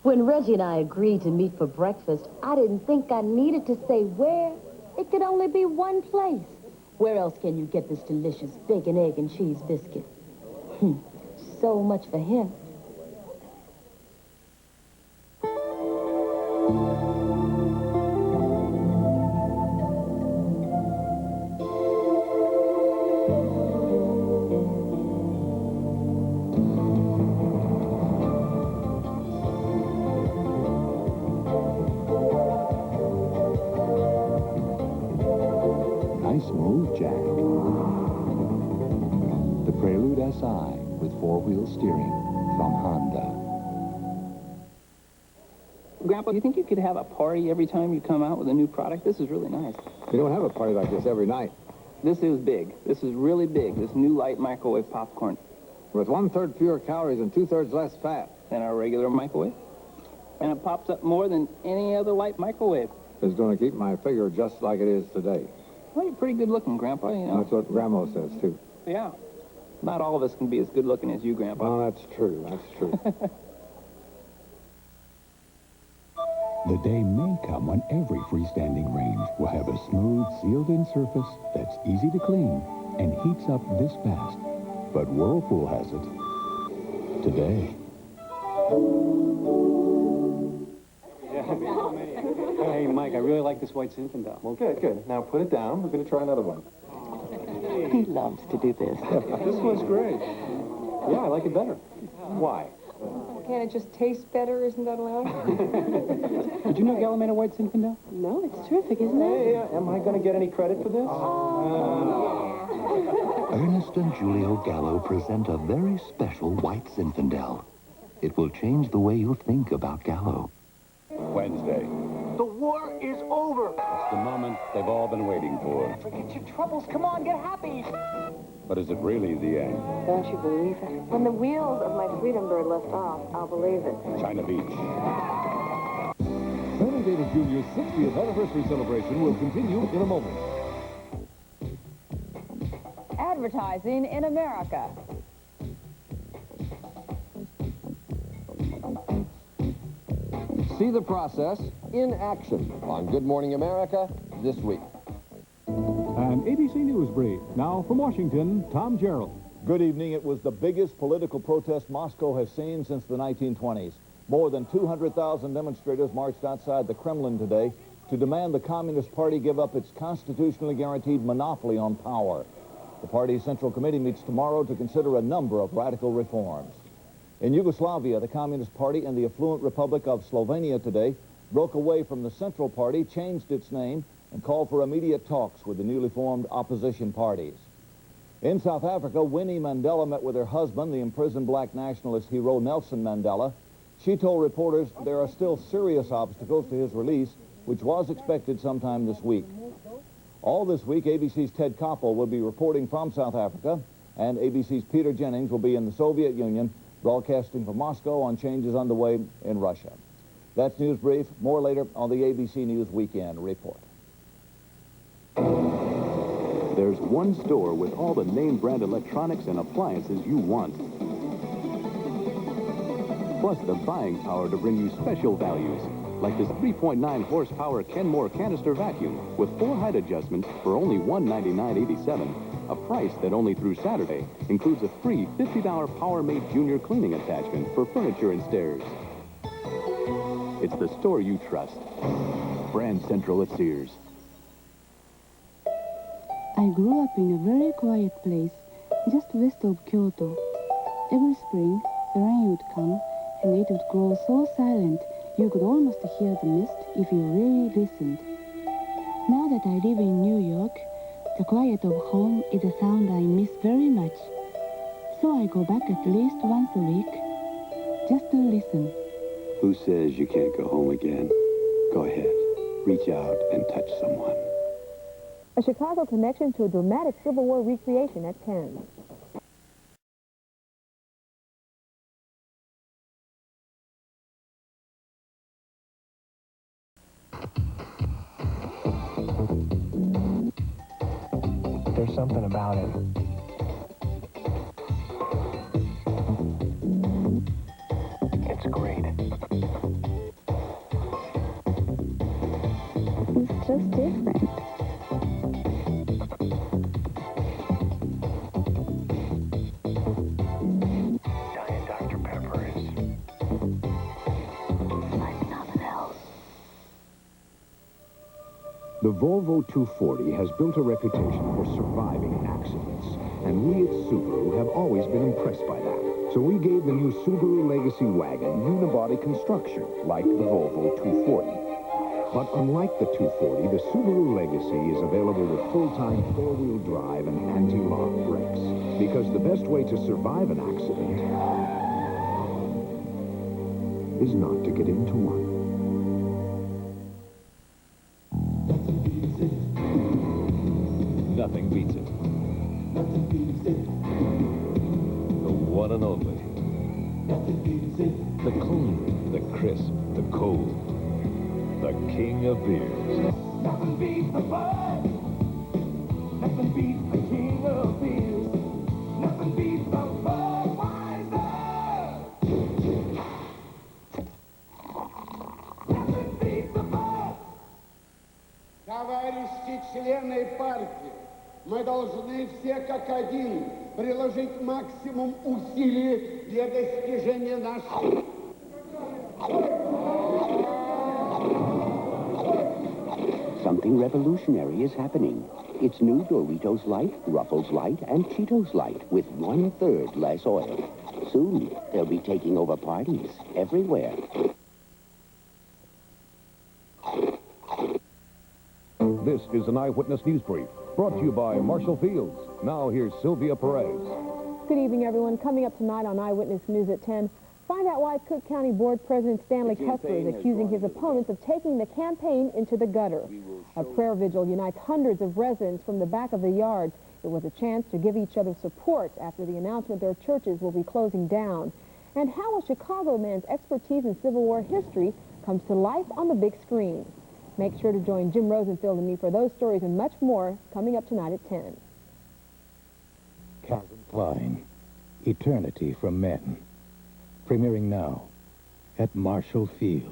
When Reggie and I agreed to meet for breakfast, I didn't think I needed to say where. It could only be one place. Where else can you get this delicious bacon, egg, and cheese biscuit? So much for him. Nice move, Jack. The Prelude SI with four-wheel steering from Honda. Grandpa, you think you could have a party every time you come out with a new product? This is really nice. You don't have a party like this every night. This is big. This is really big, this new light microwave popcorn. With 1/3 fewer calories and 2/3 less fat. Than our regular microwave. And it pops up more than any other light microwave. It's going to keep my figure just like it is today. Well, you're pretty good looking, Grandpa, you know. That's what Grandma says, too. Yeah. Not all of us can be as good looking as you, Grandpa. Oh, that's true. That's true. The day may come when every freestanding range will have a smooth, sealed-in surface that's easy to clean and heats up this fast. But Whirlpool has it today. Hey, Mike, I really like this white Zinfandel. Well, good, good. Now put it down. We're going to try another one. He loves to do this. This one's great. Yeah, I like it better. Why? Can't it just taste better? Isn't that allowed? Did you know Gallo made a white Zinfandel? No, it's terrific, isn't it? Hey, am I going to get any credit for this? Ernest and Julio Gallo present a very special white Zinfandel. It will change the way you think about Gallo. Wednesday. The war is over. It's the moment they've all been waiting for. Forget your troubles. Come on, get happy. But is it really the end? Don't you believe it? When the wheels of my freedom bird left off, I'll believe it. China Beach. Sammy Davis Jr.'s 60th anniversary celebration will continue in a moment. Advertising in America. See the process in action on Good Morning America this week. An ABC News Brief. Now from Washington, Tom Gerald. Good evening. It was the biggest political protest Moscow has seen since the 1920s. More than 200,000 demonstrators marched outside the Kremlin today to demand the Communist Party give up its constitutionally guaranteed monopoly on power. The party's Central Committee meets tomorrow to consider a number of radical reforms. In Yugoslavia, the Communist Party in the affluent Republic of Slovenia today broke away from the Central Party, changed its name, and called for immediate talks with the newly formed opposition parties. In South Africa, Winnie Mandela met with her husband, the imprisoned black nationalist hero Nelson Mandela. She told reporters there are still serious obstacles to his release, which was expected sometime this week. All this week, ABC's Ted Koppel will be reporting from South Africa, and ABC's Peter Jennings will be in the Soviet Union, broadcasting from Moscow on changes underway in Russia. That's News Brief. More later on the ABC News Weekend Report. There's one store with all the name brand electronics and appliances you want. Plus the buying power to bring you special values, like this 3.9 horsepower Kenmore canister vacuum with 4 height adjustments for only $199.87. A price that only through Saturday includes a free $50 Power-Mate Junior cleaning attachment for furniture and stairs. It's the store you trust. Brand Central at Sears. I grew up in a very quiet place, just west of Kyoto. Every spring, the rain would come, and it would grow so silent you could almost hear the mist if you really listened. Now that I live in New York, the quiet of home is a sound I miss very much. So I go back at least once a week, just to listen. Who says you can't go home again? Go ahead. Reach out and touch someone. A Chicago connection to a dramatic Civil War recreation at 10. There's something about it. It's great. It's just different. Diet Dr. Pepper is like nothing else. The Volvo 240 has built a reputation for surviving accidents, and we at Subaru have always been impressed by that. So we gave the new Subaru Legacy wagon unibody construction, like the Volvo 240. But unlike the 240, the Subaru Legacy is available with full-time four-wheel drive and anti-lock brakes. Because the best way to survive an accident is not to get into one. Nothing beats it. The one and only. The clean, the crisp, the cold. The king of beers. Nothing beats the buzz. Nothing beats the king of beers. Nothing beats the Budweiser. Nothing beats the buzz. Товарищи члены партии, мы должны все как один приложить максимум усилий для достижения наших... Something revolutionary is happening. It's new Doritos Light, Ruffles Light, and Cheetos Light with 1/3 less oil. Soon, they'll be taking over parties everywhere. This is an Eyewitness News Brief, brought to you by Marshall Fields. Now here's Sylvia Perez. Good evening, everyone. Coming up tonight on Eyewitness News at 10, find out why Cook County Board President Stanley Kessler is accusing his opponents of taking the campaign into the gutter. A prayer vigil unites hundreds of residents from the back of the yards. It was a chance to give each other support after the announcement their churches will be closing down. And how a Chicago man's expertise in Civil War history comes to life on the big screen. Make sure to join Jim Rosenfield and me for those stories and much more coming up tonight at 10. Calvin Klein, Eternity from Men. Premiering now at Marshall Fields.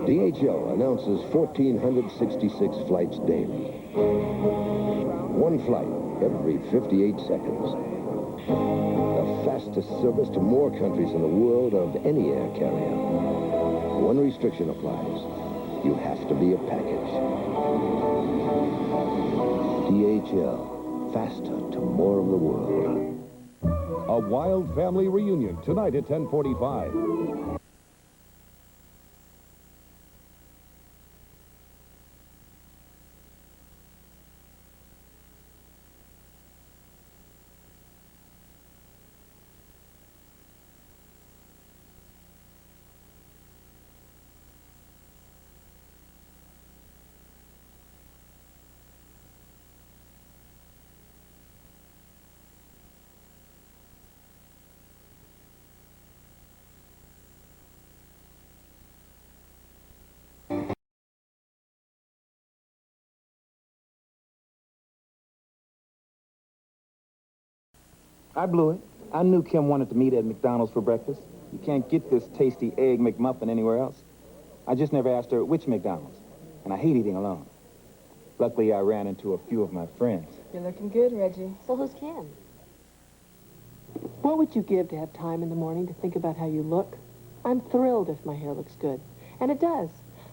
DHL announces 1,466 flights daily. One flight every 58 seconds. The fastest service to more countries in the world of any air carrier. One restriction applies. You have to be a package. DHL, faster to more of the world. A wild family reunion tonight at 10:45. I blew it. I knew Kim wanted to meet at McDonald's for breakfast. You can't get this tasty egg McMuffin anywhere else. I just never asked her which McDonald's, and I hate eating alone. Luckily, I ran into a few of my friends. You're looking good, Reggie. So who's Kim? What would you give to have time in the morning to think about how you look? I'm thrilled if my hair looks good. And it does.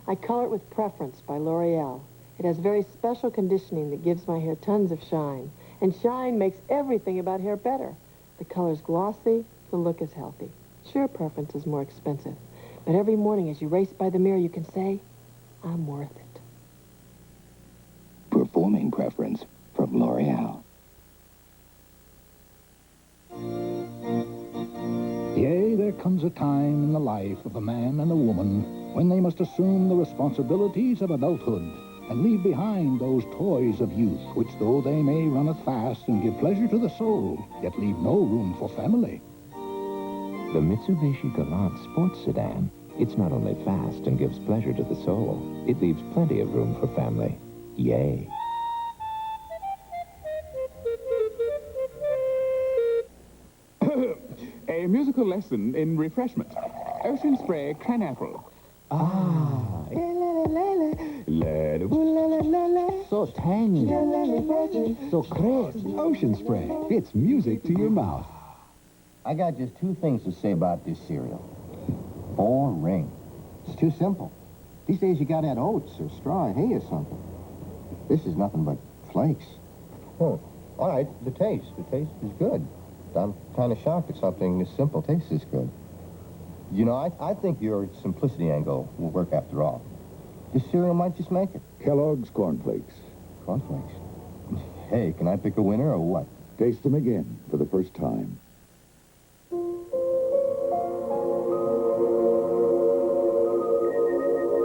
I color it with Preference by L'Oreal. It has very special conditioning that gives my hair tons of shine. And shine makes everything about hair better. The color's glossy, the look is healthy. Sure, Preference is more expensive. But every morning as you race by the mirror, you can say, I'm worth it. Performing Preference from L'Oreal. Yea, there comes a time in the life of a man and a woman when they must assume the responsibilities of adulthood and leave behind those toys of youth, which though they may runneth fast and give pleasure to the soul, yet leave no room for family. The Mitsubishi Galant sports sedan. It's not only fast and gives pleasure to the soul, it leaves plenty of room for family. Yay. a musical lesson in refreshment. Ocean Spray Cranapple. Ah. So tangy. So crisp. Ocean Spray. It's music to your mouth. I got just two things to say about this cereal. Boring. It's too simple. These days you gotta add oats or straw hay or something. This is nothing but flakes. Oh, all right, the taste is good. I'm kind of shocked that something this simple tastes this good. You know, I think your simplicity angle will work after all. This cereal might just make it. Kellogg's Corn Flakes. Cornflakes. Hey, can I pick a winner or what? Taste them again for the first time.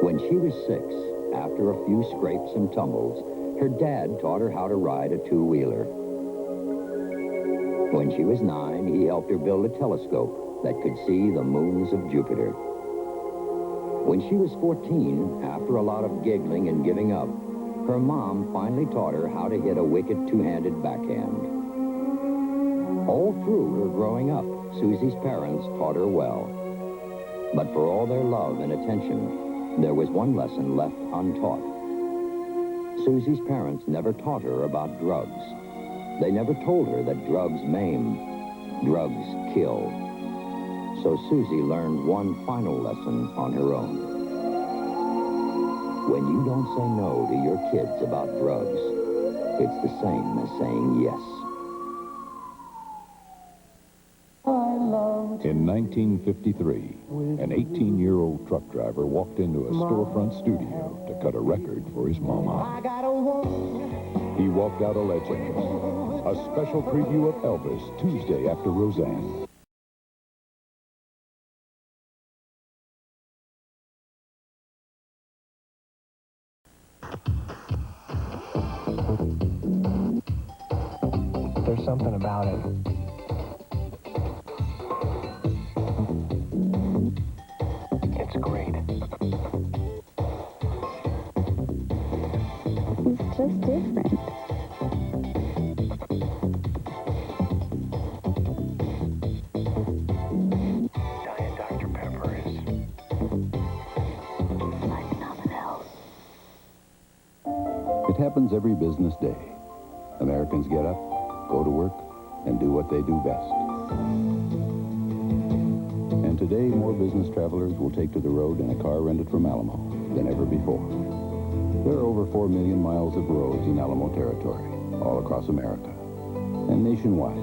When she was 6, after a few scrapes and tumbles, her dad taught her how to ride a two-wheeler. When she was 9, he helped her build a telescope that could see the moons of Jupiter. When she was 14, after a lot of giggling and giving up, her mom finally taught her how to hit a wicked two-handed backhand. All through her growing up, Susie's parents taught her well. But for all their love and attention, there was one lesson left untaught. Susie's parents never taught her about drugs. They never told her that drugs maim, drugs kill. So Susie learned one final lesson on her own. When you don't say no to your kids about drugs, it's the same as saying yes. In 1953, an 18-year-old truck driver walked into a storefront studio to cut a record for his mama. He walked out a legend. A special preview of Elvis Tuesday after Roseanne. There's something about it. It's great. It's just different. Diet Dr. Pepper is like nothing else. It happens every business day. Americans get up, go to work, and do what they do best. And today, more business travelers will take to the road in a car rented from Alamo than ever before. There are over 4 million miles of roads in Alamo territory, all across America. And nationwide,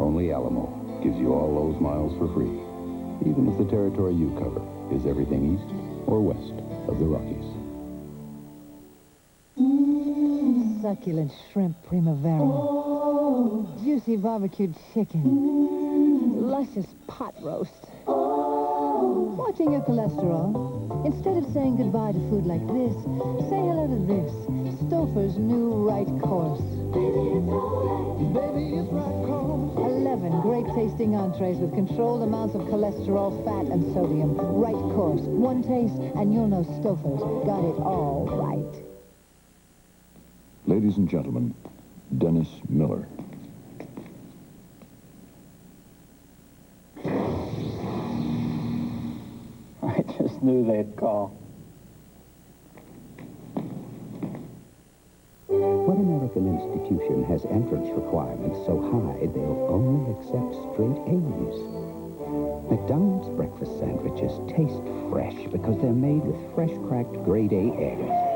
only Alamo gives you all those miles for free, even if the territory you cover is everything east or west of the Rockies. Succulent shrimp primavera. Juicy barbecued chicken. Luscious pot roast. Watching your cholesterol. Instead of saying goodbye to food like this, say hello to this. Stouffer's new right course. Baby, it's right course. 11 great-tasting entrees with controlled amounts of cholesterol, fat, and sodium. Right course. One taste, and you'll know Stouffer's got it all right. Ladies and gentlemen, Dennis Miller. I just knew they'd call. What American institution has entrance requirements so high they'll only accept straight A's? McDonald's breakfast sandwiches taste fresh because they're made with fresh cracked grade A eggs.